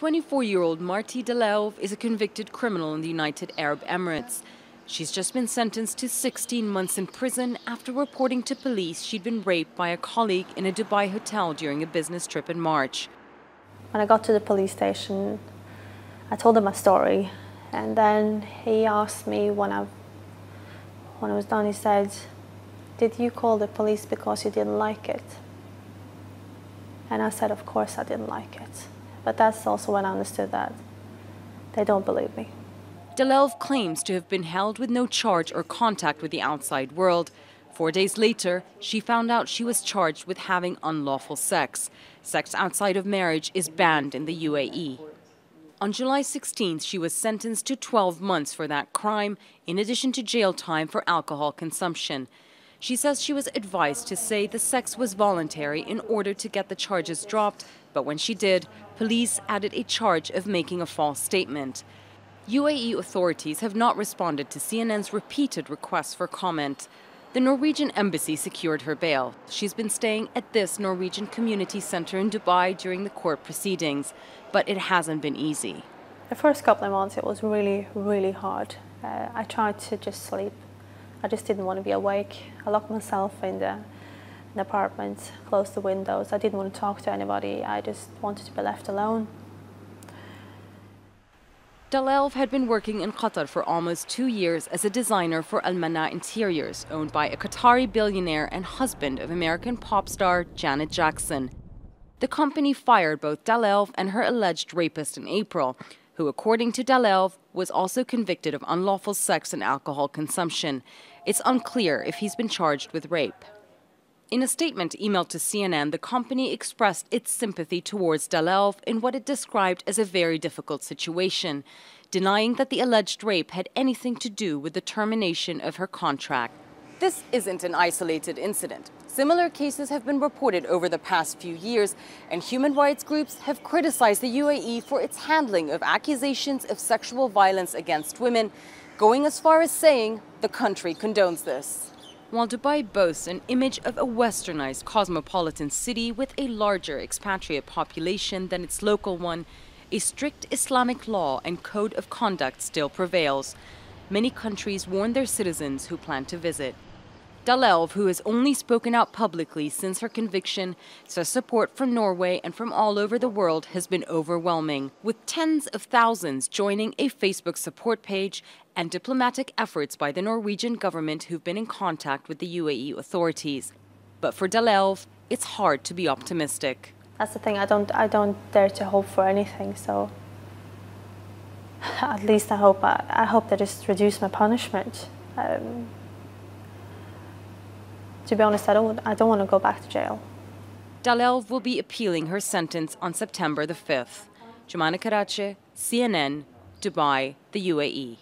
24-year-old Marte Deborah Dalelv is a convicted criminal in the United Arab Emirates. She's just been sentenced to 16 months in prison after reporting to police she'd been raped by a colleague in a Dubai hotel during a business trip in March. When I got to the police station, I told him my story, and then he asked me when I was done, he said, "Did you call the police because you didn't like it?" And I said, of course I didn't like it. But that's also when I understood that they don't believe me. Dalelv claims to have been held with no charge or contact with the outside world. 4 days later, she found out she was charged with having unlawful sex. Sex outside of marriage is banned in the UAE. On July 16th, she was sentenced to 12 months for that crime, in addition to jail time for alcohol consumption. She says she was advised to say the sex was voluntary in order to get the charges dropped, but when she did, police added a charge of making a false statement. UAE authorities have not responded to CNN's repeated requests for comment. The Norwegian embassy secured her bail. She's been staying at this Norwegian community center in Dubai during the court proceedings, but it hasn't been easy. The first couple of months it was really, really hard. I tried to just sleep. I just didn't want to be awake. I locked myself in the apartment, closed the windows. I didn't want to talk to anybody. I just wanted to be left alone. Dalelv had been working in Qatar for almost 2 years as a designer for Al Mana Interiors, owned by a Qatari billionaire and husband of American pop star Janet Jackson. The company fired both Dalelv and her alleged rapist in April, who, according to Dalelv, was also convicted of unlawful sex and alcohol consumption. It's unclear if he's been charged with rape. In a statement emailed to CNN, the company expressed its sympathy towards Dalelv in what it described as a very difficult situation, denying that the alleged rape had anything to do with the termination of her contract. This isn't an isolated incident. Similar cases have been reported over the past few years, and human rights groups have criticized the UAE for its handling of accusations of sexual violence against women, going as far as saying the country condones this. While Dubai boasts an image of a westernized cosmopolitan city with a larger expatriate population than its local one, a strict Islamic law and code of conduct still prevails. Many countries warn their citizens who plan to visit. Dalelv, who has only spoken out publicly since her conviction, says support from Norway and from all over the world has been overwhelming, with tens of thousands joining a Facebook support page and diplomatic efforts by the Norwegian government who've been in contact with the UAE authorities. But for Dalelv, it's hard to be optimistic. That's the thing, I don't dare to hope for anything, so at least I hope they just reduce my punishment. To be honest, I don't want to go back to jail. Dalelv will be appealing her sentence on September the 5th. Jomana Karadsheh, CNN, Dubai, the UAE.